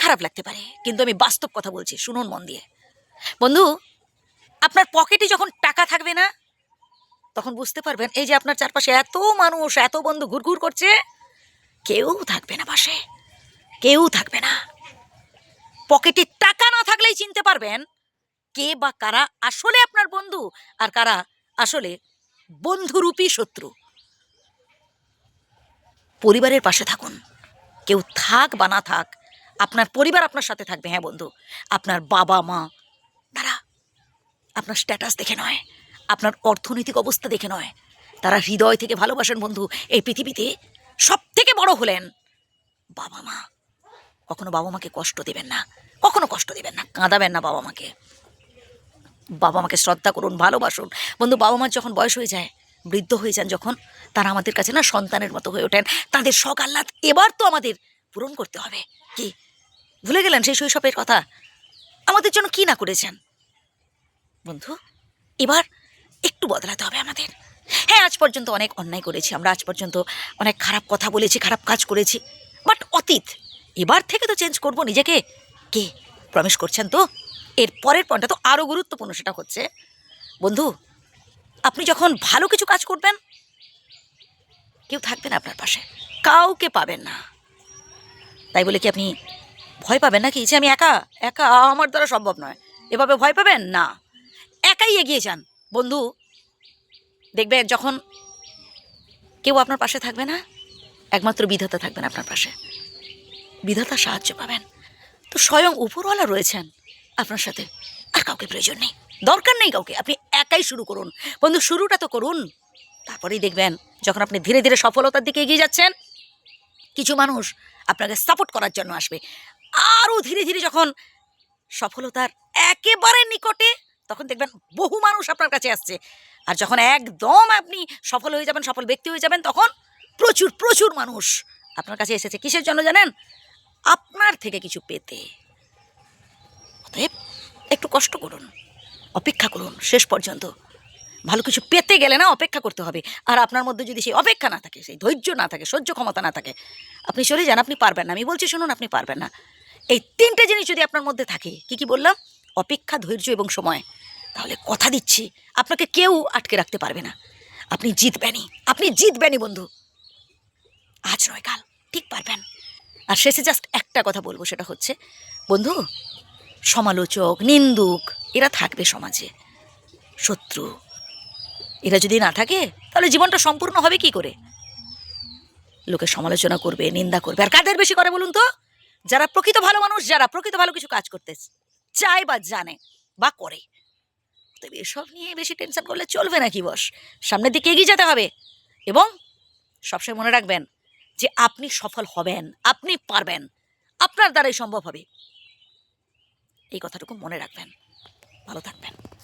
খারাপ লাগতে পারে, কিন্তু আমি বাস্তব কথা বলছি, শুনুন মন দিয়ে। বন্ধু, আপনার পকেটে যখন টাকা থাকবে না, তখন বুঝতে পারবেন এই যে আপনার চারপাশে এত মানুষ, এত বন্ধু ঘুরঘুর করছে, কেউ থাকবে না পাশে, কেউ থাকবে না। পকেটে টাকা না থাকলেই চিনতে পারবেন কে বা কারা আসলে আপনার বন্ধু আর কারা আসলে বন্ধুরূপী শত্রু। পরিবারের পাশে থাকুন, কেউ থাক বা না থাক, আপনার পরিবার আপনার সাথে থাকবে। হ্যাঁ বন্ধু, আপনার বাবা মা, তারা আপনার স্ট্যাটাস দেখে নয়, আপনার অর্থনৈতিক অবস্থা দেখে নয়, তারা হৃদয় থেকে ভালোবাসেন বন্ধু। এই পৃথিবীতে সব থেকে বড় হলেন বাবা মা। কখনো বাবা মাকে কষ্ট দেবেন না, কখনো কষ্ট দেবেন না, কাঁদাবেন না বাবা মাকে। বাবা মাকে শ্রদ্ধা করুন, ভালোবাসুন বন্ধু। বাবা মার যখন বয়স হয়ে যায়, বৃদ্ধ হয়ে যান যখন, তারা আমাদের কাছে না সন্তানের মতো হয়ে ওঠেন। তাদের শখ আহ্লাদ এবার তো আমাদের পূরণ করতে হবে। কি ভুলে গেলেন সেই শৈশবের কথা? আমাদের জন্য কি না করেছেন বন্ধু? এবার একটু বদলাতে হবে আমাদের। হ্যাঁ, আজ পর্যন্ত অনেক অন্যায় করেছি আমরা, আজ পর্যন্ত অনেক খারাপ কথা বলেছি, খারাপ কাজ করেছি, বাট অতীত। এবার থেকে তো চেঞ্জ করব নিজেকে। কে প্রমিস করছেন তো? এর পরের পয়েন্টটা তো আরও গুরুত্বপূর্ণ, সেটা হচ্ছে বন্ধু, আপনি যখন ভালো কিছু কাজ করবেন, কেউ থাকবে না আপনার পাশে, কাউকে পাবেন না। তাই বলে কি আপনি ভয় পাবেন নাকি যে আমি একা একা, আমার দ্বারা সম্ভব নয়, এভাবে ভয় পাবেন না? একাই এগিয়ে যান বন্ধু। দেখবেন যখন কেউ আপনার পাশে থাকবে না, একমাত্র বিধাতা থাকবেন আপনার পাশে, বিধাতা সাহায্য পাবেন। তো স্বয়ং উপরওয়ালা রয়েছেন আপনার সাথে, আর কাউকে প্রয়োজন নেই, দরকার নেই কাউকে। আপনি একাই শুরু করুন বন্ধু, শুরুটা তো করুন। তারপরেই দেখবেন যখন আপনি ধীরে ধীরে সফলতার দিকে এগিয়ে যাচ্ছেন, কিছু মানুষ আপনাকে সাপোর্ট করার জন্য আসবে। আরও ধীরে ধীরে যখন সফলতার একেবারে নিকটে, তখন দেখবেন বহু মানুষ আপনার কাছে আসছে। আর যখন একদম আপনি সফল হয়ে যাবেন, সফল ব্যক্তি হয়ে যাবেন, তখন প্রচুর প্রচুর মানুষ আপনার কাছে এসেছে। কিসের জন্য জানেন? আপনার থেকে কিছু পেতে। অতএব একটু কষ্ট করুন, অপেক্ষা করুন শেষ পর্যন্ত। ভালো কিছু পেতে গেলে না অপেক্ষা করতে হবে। আর আপনার মধ্যে যদি সেই অপেক্ষা না থাকে, সেই ধৈর্য না থাকে, সহ্য ক্ষমতা না থাকে, আপনি চলে যান, আপনি পারবেন না। আমি বলছি শুনুন, আপনি পারবেন না। এই তিনটে জিনিস যদি আপনার মধ্যে থাকে, কি কি বললাম? অপেক্ষা, ধৈর্য এবং সময়, তাহলে কথা দিচ্ছি আপনাকে কেউ আটকে রাখতে পারবে না। আপনি জিতবেনই, আপনি জিতবেনই বন্ধু। আজ নয় কাল ঠিক পারবেন। আর শেষে জাস্ট একটা কথা বলবো, সেটা হচ্ছে বন্ধু, সমালোচক, নিন্দুক এরা থাকবে সমাজে, শত্রু এরা যদি না থাকে, তাহলে জীবনটা সম্পূর্ণ হবে কি করে? লোকে সমালোচনা করবে, নিন্দা করবে, আর কাদের বেশি করে বলুন তো? যারা প্রকৃত ভালো মানুষ, যারা প্রকৃত ভালো কিছু কাজ করতে চায় বা জানে বা করে। তবে এসব নিয়ে বেশি টেনশন করলে চলবে নাকি বস? সামনের দিকে এগিয়ে যেতে হবে। এবং সবসময় মনে রাখবেন যে আপনি সফল হবেন, আপনি পারবেন, আপনার দ্বারাই সম্ভব হবে। এই কথাটুকু মনে রাখবেন। ভালো থাকবেন।